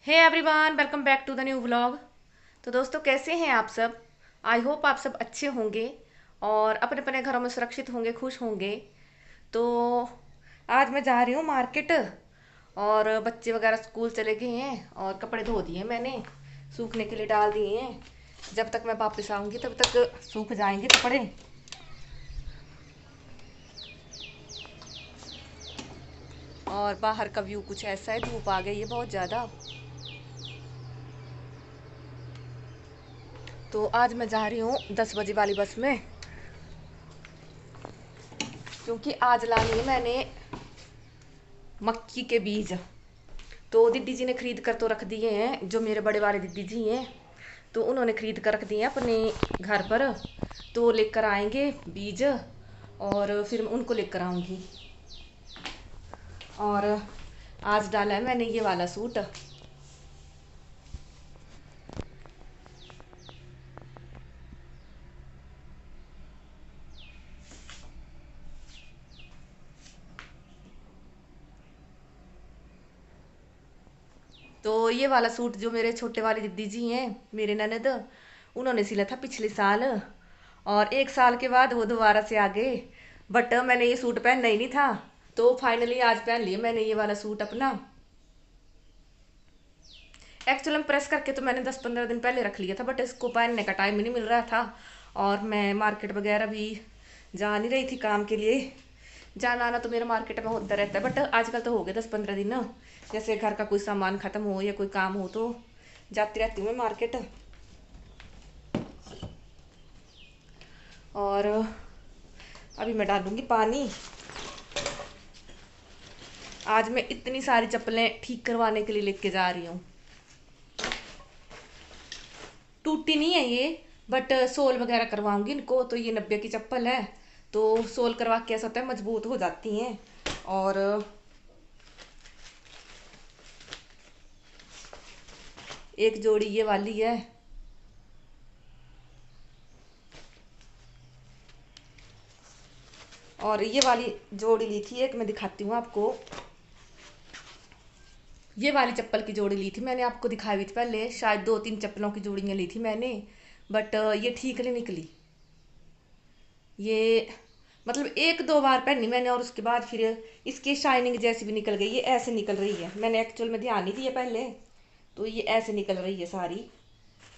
Hey everyone, welcome back to the new vlog. तो दोस्तों, कैसे हैं आप सब? आई होप आप सब अच्छे होंगे और अपने अपने घरों में सुरक्षित होंगे, खुश होंगे। तो आज मैं जा रही हूँ मार्केट और बच्चे वगैरह स्कूल चले गए हैं और कपड़े धो दिए मैंने, सूखने के लिए डाल दिए हैं। जब तक मैं वापस आऊँगी तब तक सूख जाएंगे कपड़े। और बाहर का व्यू कुछ ऐसा है, धूप आ गई है बहुत ज़्यादा। तो आज मैं जा रही हूँ 10 बजे वाली बस में, क्योंकि आज लानी है मैंने मक्की के बीज। तो दीदी जी ने खरीद कर तो रख दिए हैं, जो मेरे बड़े वाले दीदी जी हैं, तो उन्होंने खरीद कर रख दिए हैं अपने घर पर। तो लेकर आएंगे बीज और फिर उनको लेकर आऊंगी। और आज डाला है मैंने ये वाला सूट। तो ये वाला सूट जो मेरे छोटे वाले दीदी जी हैं, मेरे ननद, उन्होंने सिला था पिछले साल। और 1 साल के बाद वो दोबारा से आ गए, बट मैंने ये सूट पहनना ही नहीं था। तो फाइनली आज पहन लिया मैंने ये वाला सूट अपना। एक्चुअली प्रेस करके तो मैंने 10-15 दिन पहले रख लिया था, बट इसको पहनने का टाइम ही नहीं मिल रहा था। और मैं मार्केट वगैरह भी जा नहीं रही थी काम के लिए। जाना आना तो मेरा मार्केट में होता रहता है, बट आजकल तो हो गए 10-15 दिन ना। जैसे घर का कोई सामान ख़त्म हो या कोई काम हो तो जाती रहती हूँ मैं मार्केट। और अभी मैं डालूंगी पानी। आज मैं इतनी सारी चप्पलें ठीक करवाने के लिए लेके जा रही हूँ। टूटी नहीं है ये, बट सोल वगैरह करवाऊंगी इनको। तो ये 90 की चप्पल है, तो सोल करवा के ऐसा होता है मजबूत हो जाती हैं। और एक जोड़ी ये वाली है। और ये वाली जोड़ी ली थी एक, मैं दिखाती हूँ आपको। ये वाली चप्पल की जोड़ी ली थी मैंने, आपको दिखाई हुई थी पहले शायद। 2-3 चप्पलों की जोड़ियाँ ली थी मैंने, बट ये ठीक नहीं निकली। ये मतलब 1-2 बार पहनी मैंने और उसके बाद फिर इसकी शाइनिंग जैसी भी निकल गई। ये ऐसे निकल रही है, मैंने एक्चुअल में ध्यान नहीं दिया पहले। तो ये ऐसे निकल रही है सारी।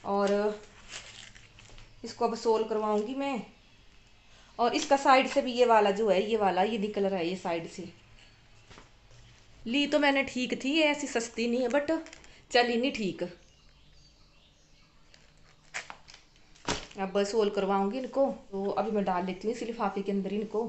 और इसको अब सोल करवाऊंगी मैं। और इसका साइड से भी ये वाला जो है, ये वाला ये निकल रहा है ये साइड से। ली तो मैंने ठीक थी, ये ऐसी सस्ती नहीं है, बट चली नहीं ठीक। अब सोल करवाऊंगी इनको। तो अभी मैं डाल लेती हूँ इस लिफाफे के अंदर इनको।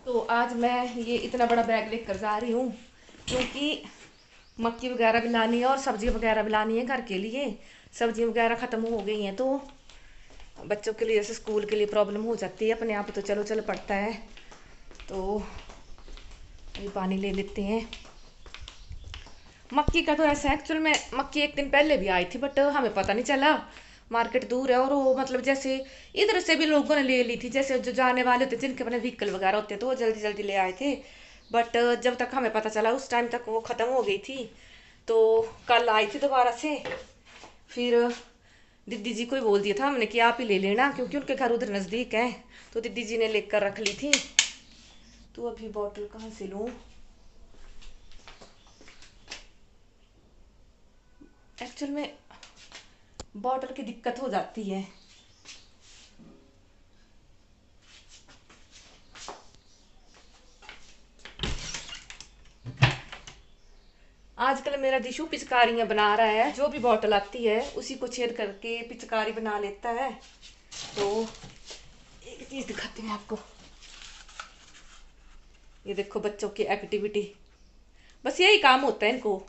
तो आज मैं ये इतना बड़ा बैग लेकर जा रही हूँ, क्योंकि मक्की वगैरह भी लानी है और सब्जी वगैरह भी लानी है घर के लिए। सब्जी वगैरह ख़त्म हो गई हैं, तो बच्चों के लिए जैसे स्कूल के लिए प्रॉब्लम हो जाती है, अपने आप तो चलो चल पड़ता है। तो ये पानी ले लेते हैं। मक्की का तो ऐसा है, एक्चुअल में मक्की एक दिन पहले भी आई थी, बट हमें पता नहीं चला। मार्केट दूर है और वो मतलब जैसे इधर से भी लोगों ने ले ली थी, जैसे जो जाने वाले होते जिनके अपने व्हीकल वगैरह होते हैं, तो वो जल्दी जल्दी ले आए थे। बट जब तक हमें पता चला उस टाइम तक वो ख़त्म हो गई थी। तो कल आई थी दोबारा से। फिर दीदी जी को ही बोल दिया था हमने कि आप ही ले लेना, क्योंकि उनके घर उधर नज़दीक है। तो दीदी जी ने लेकर रख ली थी। तो अभी बॉटल कहाँ से लूँ? एक्चुअल में बॉटल की दिक्कत हो जाती है। आजकल मेरा दिशु पिचकारियाँ बना रहा है, जो भी बॉटल आती है उसी को छेद करके पिचकारी बना लेता है। तो एक चीज दिखाती हूँ आपको, ये देखो बच्चों की एक्टिविटी, बस यही काम होता है इनको,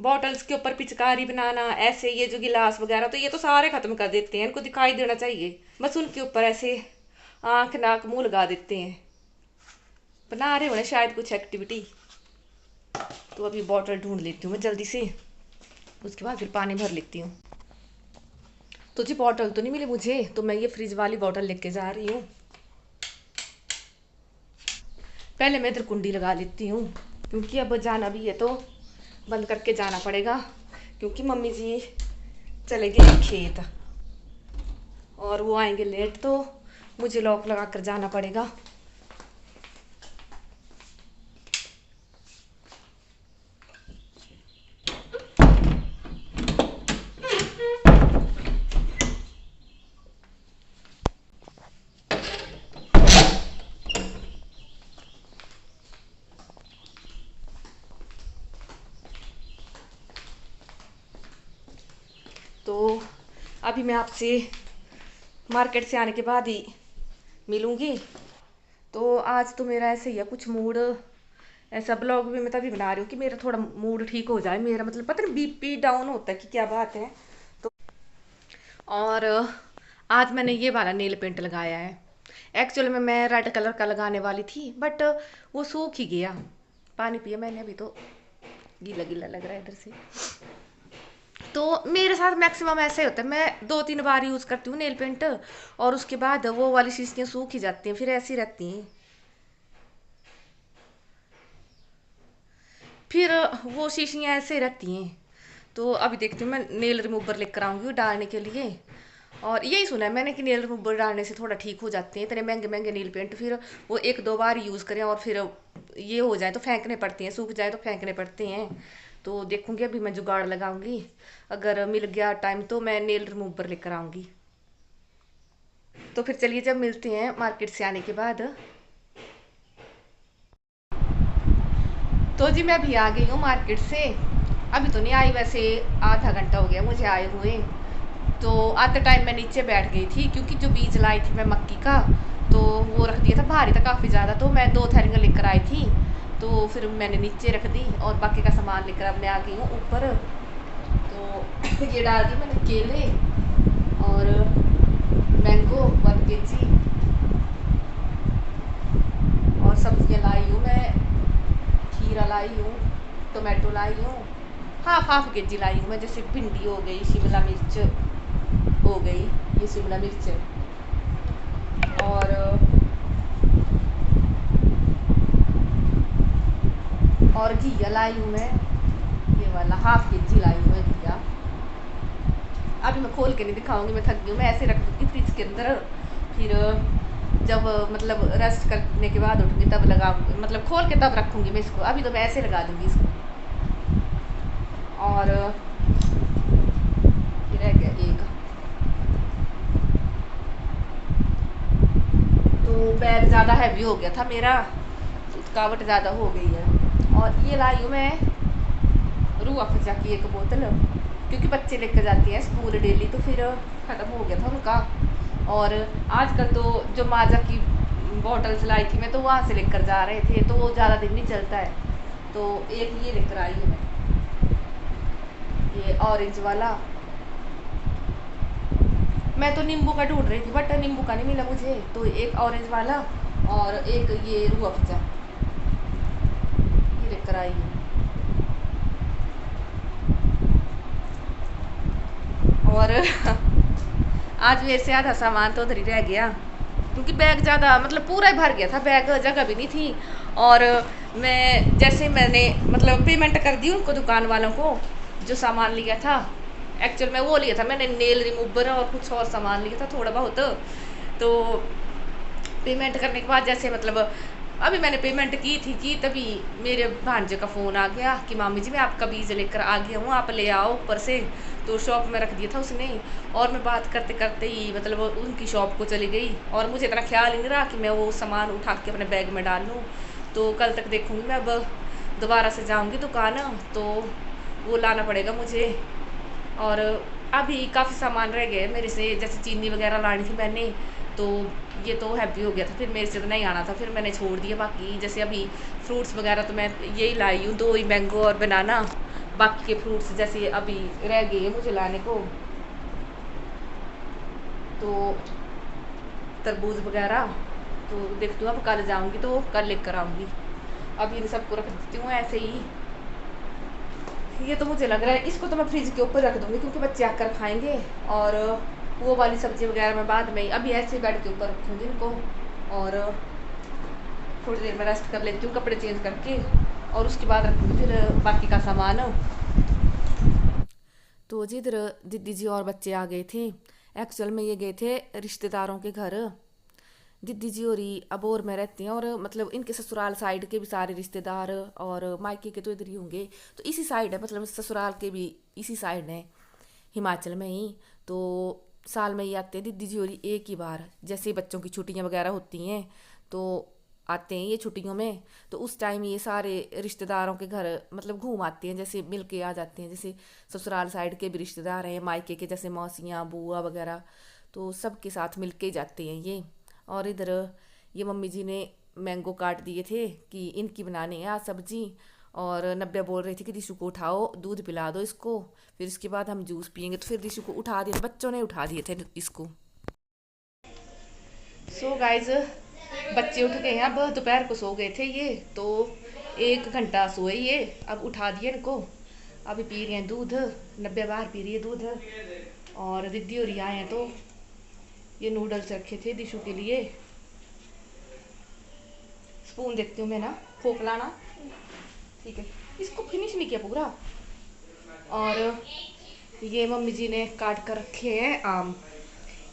बॉटल्स के ऊपर पिचकारी बनाना। ऐसे ये जो गिलास वगैरह तो ये तो सारे खत्म कर देते हैं, इनको दिखाई देना चाहिए, बस उनके ऊपर ऐसे आंख नाक मुंह लगा देते हैं। बना रहे होने शायद कुछ एक्टिविटी। तो अभी बॉटल ढूंढ लेती हूँ मैं जल्दी से, उसके बाद फिर पानी भर लेती हूँ। तो जी बॉटल तो नहीं मिली मुझे, तो मैं ये फ्रिज वाली बॉटल लेके जा रही हूँ। पहले मैं इधर कुंडी लगा लेती हूँ, क्योंकि अब जाना भी है तो बंद करके जाना पड़ेगा, क्योंकि मम्मी जी चले गए खेत और वो आएंगे लेट, तो मुझे लॉक लगा कर जाना पड़ेगा। तो अभी मैं आपसे मार्केट से आने के बाद ही मिलूंगी। तो आज तो मेरा ऐसे ही है कुछ मूड, ऐसा ब्लॉग भी मैं तभी बना रही हूँ कि मेरा थोड़ा मूड ठीक हो जाए। मेरा मतलब पता नहीं बीपी डाउन होता है कि क्या बात है। तो और आज मैंने ये वाला नेल पेंट लगाया है। एक्चुअली में मैं रेड कलर का लगाने वाली थी, बट वो सूख ही गया। पानी पिया मैंने अभी, तो गीला गीला लग रहा है इधर से। तो मेरे साथ मैक्सिमम ऐसे होता है, मैं 2-3 बार यूज़ करती हूँ नेल पेंट, और उसके बाद वो वाली शीशियाँ सूख ही जाती हैं, फिर ऐसी रहती हैं। फिर वो शीशियाँ ऐसे रहती हैं। तो अभी देखती हूँ, मैं नेल रिमूवर लेकर आऊँगी डालने के लिए। और यही सुना है मैंने कि नेल रिमूवर डालने से थोड़ा ठीक हो जाते हैं, इतने महंगे महंगे नेल पेंट फिर वो 1-2 बार यूज़ करें और फिर ये हो जाए तो फेंकने पड़ते हैं, सूख जाए तो फेंकने पड़ते हैं। तो देखूंगी, अभी मैं जुगाड़ लगाऊंगी, अगर मिल गया टाइम तो मैं नेल रिमूवर लेकर आऊंगी। तो फिर चलिए जब मिलते हैं मार्केट से आने के बाद। तो जी मैं भी आ गई हूँ मार्केट से, अभी तो नहीं आई वैसे, आधा घंटा हो गया मुझे आए हुए। तो आते टाइम मैं नीचे बैठ गई थी, क्योंकि जो बीज लाई थी मैं मक्की का, तो वो रख दिया था, भारी था काफ़ी ज़्यादा, तो मैं 2 थैलियाँ लेकर आई थी। तो फिर मैंने नीचे रख दी और बाकी का सामान लेकर अब मैं आ गई हूँ ऊपर। तो ये डाल दी मैंने केले और मैंगो 1 kg, और सब्जियाँ लाई हूँ मैं, खीरा लाई हूँ, टोमेटो लाई हूँ, हाफ 1/2 kg लाई हूँ मैं, जैसे भिंडी हो गई, शिमला मिर्च हो गई, ये शिमला मिर्च है, और घिया लाई हूँ मैं, ये वाला ½ kg लाई हूँ मैं घिया। अभी मैं खोल के नहीं दिखाऊंगी, मैं थक गई हूँ, मैं ऐसे रख दूँगी फ्रिज के अंदर, फिर जब मतलब रेस्ट करने के बाद उठूंगी तब लगाऊंगी, मतलब खोल के तब रखूंगी मैं इसको, अभी तो मैं ऐसे लगा दूंगी इसको। और ये रह गया एक, तो बैग ज़्यादा हैवी हो गया था मेरा, थकावट ज़्यादा हो गई है। और ये लाई हूँ मैं रूह अफ़ज़ा की 1 बोतल, क्योंकि बच्चे लेकर जाते हैं स्कूल डेली, तो फिर ख़त्म हो गया था उनका। और आजकल तो जो माजा की बॉटल्स लाई थी मैं, तो वहाँ से लेकर जा रहे थे, तो वो ज़्यादा दिन नहीं चलता है। तो एक ये लेकर आई हूँ मैं, ये ऑरेंज वाला। मैं तो नींबू का ढूंढ रही थी, बट नींबू का नहीं मिला मुझे, तो एक ऑरेंज वाला और एक ये रूह अफ़ज़ा, ये लेकर आई हूँ। और आज मेरे से आधा सामान तो उधर ही रह गया, क्योंकि बैग ज़्यादा मतलब पूरा ही भर गया था बैग, जगह भी नहीं थी। और मैं जैसे मैंने मतलब पेमेंट कर दी उनको, दुकान वालों को, जो सामान लिया था, एक्चुअल में वो लिया था मैंने नेल रिमूवर और कुछ और सामान लिया था थोड़ा बहुत। तो पेमेंट करने के बाद जैसे मतलब अभी मैंने पेमेंट की तभी मेरे भांजे का फ़ोन आ गया कि मामी जी मैं आपका बीज लेकर आ गया हूँ, आप ले आओ ऊपर से। तो शॉप में रख दिया था उसने, और मैं बात करते करते ही मतलब उनकी शॉप को चली गई, और मुझे इतना ख्याल ही नहीं रहा कि मैं वो सामान उठा के अपने बैग में डाल लूँ। तो कल तक देखूँगी मैं अब दोबारा से जाऊंगी दुकान तो वो लाना पड़ेगा मुझे। और अभी काफ़ी सामान रह गए मेरे से, जैसे चीनी वगैरह लानी थी मैंने, तो ये तो हैप्पी हो गया था, फिर मेरे से तो नहीं आना था, फिर मैंने छोड़ दिया। बाकी जैसे अभी फ्रूट्स वगैरह तो मैं यही लाई हूँ, 2 ही मैंगो और बनाना। बाकी के फ्रूट्स जैसे अभी रह गए मुझे लाने को, तो तरबूज वगैरह तो देखती हूँ, अब कल जाऊँगी तो कल लेकर आऊँगी। अब इन सबको रख देती हूँ ऐसे ही। ये तो मुझे लग रहा है इसको तो मैं फ्रिज के ऊपर रख दूँगी, क्योंकि बच्चे आकर खाएंगे। और वो वाली सब्जी वगैरह मैं बाद में, अभी ऐसे बेड के ऊपर रखूँगी इनको, और थोड़ी देर में रेस्ट कर लेती हूँ कपड़े चेंज करके, और उसके बाद रखूँगी फिर बाकी का सामान। तो जिधर दीदी जी और बच्चे आ गए थे, एक्चुअल में ये गए थे रिश्तेदारों के घर। दीदी जी और अब और में रहती हैं, और मतलब इनके ससुराल साइड के भी सारे रिश्तेदार और मायके के तो इधर ही होंगे, तो इसी साइड है, मतलब ससुराल के भी इसी साइड है, हिमाचल में ही। तो साल में ही आते हैं दीदी जी और एक ही बार, जैसे बच्चों की छुट्टियां वगैरह होती हैं तो आते हैं ये छुट्टियों में। तो उस टाइम ये सारे रिश्तेदारों के घर मतलब घूम आते हैं, जैसे मिल के आ जाते हैं, जैसे ससुराल साइड के भी रिश्तेदार हैं, मायके के जैसे मौसियाँ बुआ वगैरह, तो सबके साथ मिल के ही जाते हैं ये। और इधर ये मम्मी जी ने मैंगो काट दिए थे कि इनकी बनाने हैं आज सब्जी, और नब्बे बोल रही थी कि दिशु को उठाओ दूध पिला दो इसको, फिर इसके बाद हम जूस पियेंगे। तो फिर दिशु को उठा दिया, बच्चों ने उठा दिए थे इसको। सो गाइज बच्चे उठ गए हैं, अब दोपहर को सो गए थे ये, तो 1 घंटा सोए ये, अब उठा दिए इनको। अभी पी रहे हैं दूध, नब्बे बार पी रही है दूध। और दीदी और आए हैं, तो ये नूडल्स रखे थे दिशु के लिए। स्पून देखती हूँ मैं ना, फोक लाना, ठीक है। इसको फिनिश नहीं किया पूरा। और ये मम्मी जी ने काट कर रखे हैं आम,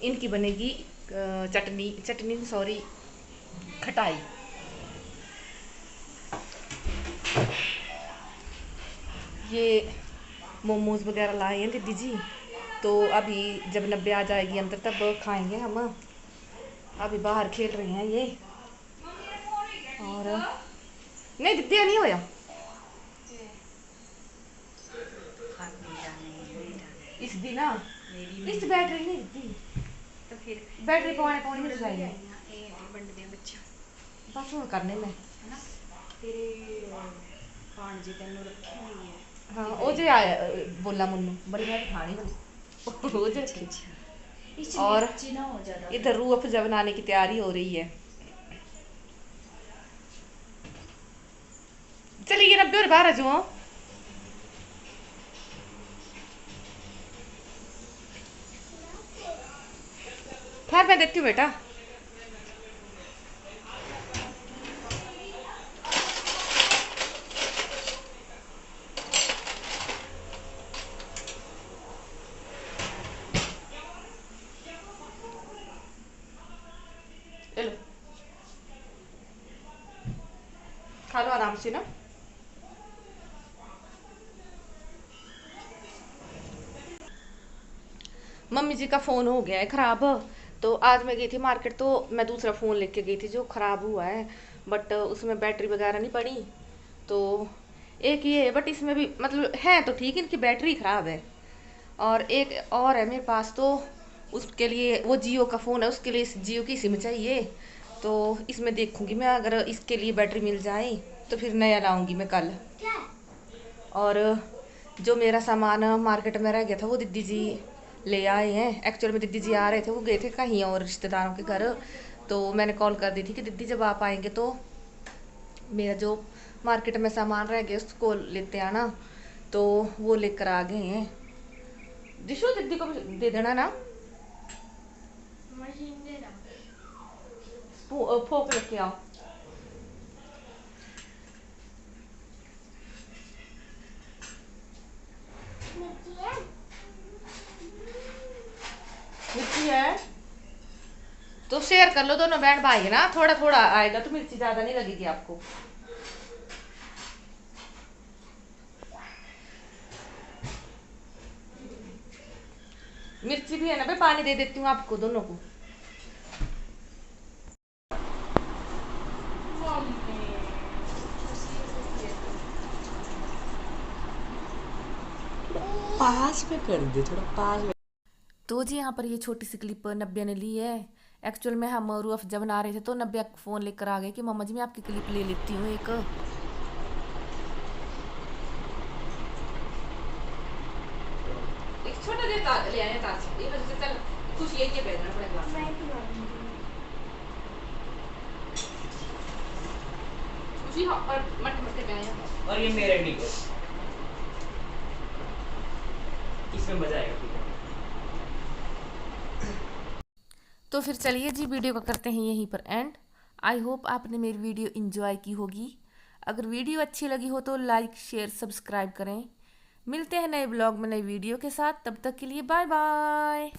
इनकी बनेगी चटनी, चटनी सॉरी खटाई। ये मोमोज वगैरह लाए हैं दीदी जी, तो अभी जब नब्बे आ जाएगी अंदर तब खाएंगे हम। अभी बाहर खेल रहे हैं ये। और नहीं दीदी नहीं होया, इस दिन ना इस बैटरी नहीं दीदी, तो फिर बैटरी पौने पौने मिल जाएगी बस हूँ करने में है ना। तेरे भांजी तेन रखी हुई है, हाँ वो जो आया बोला मुन्नू बड़ी मैं खानी बनी वो जो रखी। और इधर रूह अफ़ज़ा बनाने की तैयारी हो रही है। चलिए 90 और 12 जो ठहर मैं देती हूँ बेटा। ले लो खा लो आराम से ना। मम्मी जी का फ़ोन हो गया है ख़राब, तो आज मैं गई थी मार्केट, तो मैं दूसरा फ़ोन लेके गई थी जो ख़राब हुआ है, बट उसमें बैटरी वगैरह नहीं पड़ी। तो एक ये है, बट इसमें भी मतलब है तो ठीक, इनकी बैटरी ख़राब है। और एक और है मेरे पास, तो उसके लिए वो जियो का फ़ोन है, उसके लिए जियो की सिम चाहिए। तो इसमें देखूंगी मैं, अगर इसके लिए बैटरी मिल जाए तो फिर नया लाऊंगी मैं कल। और जो मेरा सामान मार्केट में रह गया था वो दीदी जी ले आए हैं। एक्चुअल में दीदी जी आ रहे थे, वो गए थे कहीं और रिश्तेदारों के घर, तो मैंने कॉल कर दी थी कि दीदी जब आप आएंगे तो मेरा जो मार्केट में सामान रह गया उसको लेते आना। तो वो लेकर आ गए हैं। दिशु दीदी को दे देना ना, फोक लेके आओ। मिर्ची है तो शेयर कर लो दोनों बहन भाई है ना, थोड़ा थोड़ा आएगा तो मिर्ची ज्यादा नहीं लगेगी आपको। मिर्ची भी है ना, मैं पानी दे देती हूँ आपको दोनों को। पास में कर दे, थोड़ा पास में। तो जी यहाँ पर ये छोटी सी क्लिप नब्या ने ली है। एक्चुअल में हम और अफजा बना रहे थे तो नब्या फ़ोन लेकर आ गए कि मम्मा जी मैं आपकी क्लिप ले लेती हूँ एक। एक छोटा देता ले आने ताज ये वजह से चल कुछ ये भेजना पड़ेगा मैं पिला दूंगी खुशी हाँ और मट मट के आया और ये मेरे नहीं है, इसमें मजा आएगा। ठीक है, तो फिर चलिए जी वीडियो को करते हैं यहीं पर एंड। आई होप आपने मेरी वीडियो एंजॉय की होगी। अगर वीडियो अच्छी लगी हो तो लाइक शेयर सब्सक्राइब करें। मिलते हैं नए ब्लॉग में नई वीडियो के साथ, तब तक के लिए बाय बाय।